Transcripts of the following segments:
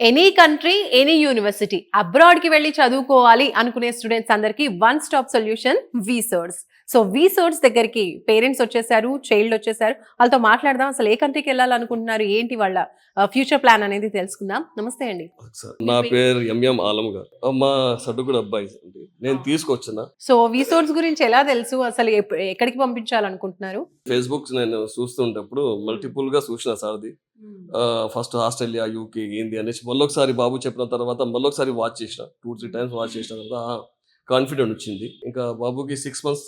Any country, any university అబ్రాడ్‌కి వెళ్లి చదువుకోవాలి అనుకునే స్టూడెంట్స్ అందరికి వన్ స్టాప్ సొల్యూషన్ వీసోర్స్. సో వీసోర్స్ దగ్గరికి పేరెంట్స్ వచ్చేసారు, చైల్డ్ వచ్చేసారు. వాళ్ళతో మాట్లాడదాం. అసలు ఏ కంట్రీకి వెళ్ళాలనుకుంటున్నారు, ఏంటి వాళ్ళ ఫ్యూచర్ ప్లాన్ అనేది తెలుసుకుందాం. నమస్తే అండి. నా పేరు ఎంఎం ఆలం గారు. మా సడ్డుగుడు అబ్బాయి అండి. నేను తీసుకొచ్చిన. సో వీసోర్స్ గురించి ఎలా తెలుసు, అసలు ఎక్కడికి పంపించాలనుకుంటున్నారు? ఫేస్బుక్ నేను చూస్తుంటప్పుడు మల్టిపుల్ గా చూసిన సార్ది. ఫస్ట్ ఆస్ట్రేలియా, యూకే ఏంది అనేసి మళ్ళొకసారి బాబు చెప్పిన తర్వాత మళ్ళొకసారి వాచ్ చేసిన. 2-3 టైమ్స్ వాచ్ చేసిన తర్వాత కాన్ఫిడెంట్ వచ్చింది. ఇంకా బాబుకి 6 months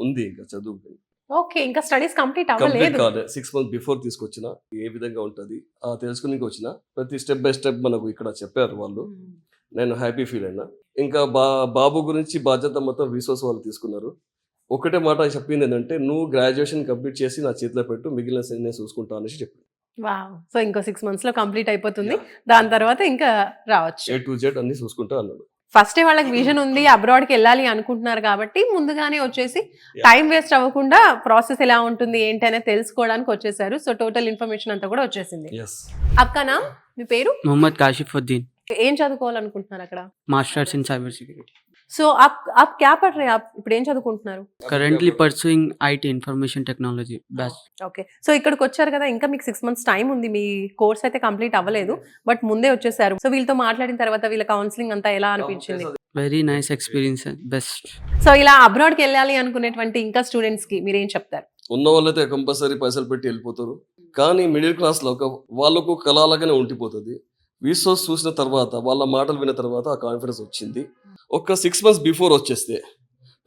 ఉంది ఇంకా చదువు. ఓకే, ఇంకా స్టడీస్ కంప్లీట్ కంప్లీట్ అవ్వలేదు. కాదు. 6 months బిఫోర్ తీసుకొచ్చిన. ఏ విధంగా ఉంటది తెలుసుకుని వచ్చిన. ప్రతి స్టెప్ బై స్టెప్ మనకు ఇక్కడ చెప్పారు వాళ్ళు. నేను హ్యాపీ ఫీల్ అయినా. ఇంకా బాబు గురించి బాధ్యత మొత్తం రిసోర్స్ వాళ్ళు తీసుకున్నారు. ఒకటే మాట చెప్పింది ఏంటంటే, నువ్వు గ్రాడ్యుయేషన్ కంప్లీట్ చేసి నా చేతిలో పెట్టు, మిగిలిన నేను చూసుకుంటా అనేసి చెప్పింది. వావ్! సో ఇంకో 6 months లో కంప్లీట్ అయిపోతుంది. దాని తర్వాత ఇంకా రావచ్చు. A to Z అన్ని చూసుకుంటా అన్నాడు. ఫస్టే వాళ్ళకి విజన్ ఉంది, అబ్రాడ్కి వెళ్ళాలి అనుకుంటున్నారు కాబట్టి ముందుగానే వచ్చేసి టైం వేస్ట్ అవ్వకుండా ప్రాసెస్ ఎలా ఉంటుంది ఏంటి అనేది తెలుసుకోవడానికి వచ్చేసారు. సో టోటల్ ఇన్ఫర్మేషన్ అంతా కూడా వచ్చేసింది. Yes. అక్కనా, మీ పేరు? मोहम्मद काशिफुद्दीन, ఏం చదువుకోవాలనుకుంటున్నారు అక్కడ? Masters in cyber security. So आप क्या पढ़ रहे हैं? आप ఇప్పుడు ఏం చదువుకుంటున్నారు? Currently pursuing IT information technology batch. Okay, so ఇక్కడికి వచ్చారు కదా, ఇంకా మీకు 6 months టైం ఉంది. మీ కోర్స్ అయితే కంప్లీట్ అవ్వలేదు, బట్ ముందే వచ్చేసారు. సో వీళ్ళతో మాట్లాడిన తర్వాత వీళ్ళ కౌన్సిలింగ్ అంతా ఎలా అనిపించింది? Very nice experience, best. So ఇలా అబ్రాడ్కి వెళ్ళాలి అనుకునేటువంటి ఇంకా స్టూడెంట్స్ కి మీరు ఏం చెప్తారు? ఉన్న వాళ్ళైతే కంపల్సరీ పైసలు పెట్టి వెళ్ళిపోతారు. కానీ మిడిల్ క్లాస్ లో వాళ్ళకు కళలాగానే ఉండిపోతుంది. వీసోర్స్ చూసిన తర్వాత, వాళ్ళ మాటలు విన్న తర్వాత ఆ కాన్ఫిడెన్స్ వచ్చింది. ఒక 6 months బిఫోర్ వచ్చేస్తే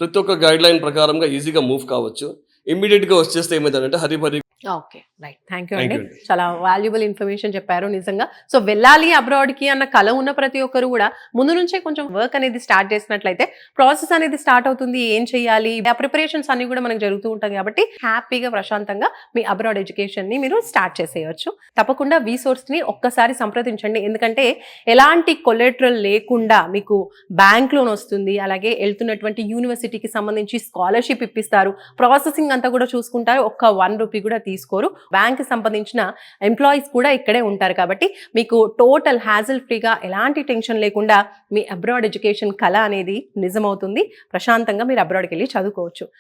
ప్రతి ఒక్క గైడ్ లైన్ ప్రకారంగా ఈజీగా మూవ్ కావచ్చు. ఇమ్మీడియట్ గా వచ్చేస్తే ఏమైందంటే hurry burry. Okay, right, thank you అండి. చాలా వాల్యుబుల్ ఇన్ఫర్మేషన్ చెప్పారు నిజంగా. సో వెళ్ళాలి అబ్రాడ్కి అన్న కళ ఉన్న ప్రతి ఒక్కరు కూడా ముందు నుంచే కొంచెం వర్క్ అనేది స్టార్ట్ చేసినట్లయితే ప్రాసెస్ అనేది స్టార్ట్ అవుతుంది. ఏం చేయాలి, ఆ ప్రిపరేషన్స్ అన్ని కూడా మనకు జరుగుతూ ఉంటాయి కాబట్టి హ్యాపీగా ప్రశాంతంగా మీ అబ్రాడ్ ఎడ్యుకేషన్ ని మీరు స్టార్ట్ చేసేయచ్చు. తప్పకుండా వీసోర్స్ ని ఒక్కసారి సంప్రదించండి. ఎందుకంటే ఎలాంటి కొలెటరల్ లేకుండా మీకు బ్యాంక్ లోన్ వస్తుంది, అలాగే వెళ్తున్నటువంటి యూనివర్సిటీకి సంబంధించి స్కాలర్షిప్ ఇప్పిస్తారు, ప్రాసెసింగ్ అంతా కూడా చూసుకుంటారు. ఒక్క 1 రూపీ కూడా తీసుకోరు. బ్యాంక్ కి సంబంధించిన ఎంప్లాయీస్ కూడా ఇక్కడే ఉంటారు కాబట్టి మీకు టోటల్ హ్యాజిల్ ఫ్రీగా ఎలాంటి టెన్షన్ లేకుండా మీ అబ్రాడ్ ఎడ్యుకేషన్ కళ అనేది నిజమవుతుంది. ప్రశాంతంగా మీరు అబ్రాడ్కి వెళ్ళి చదువుకోవచ్చు.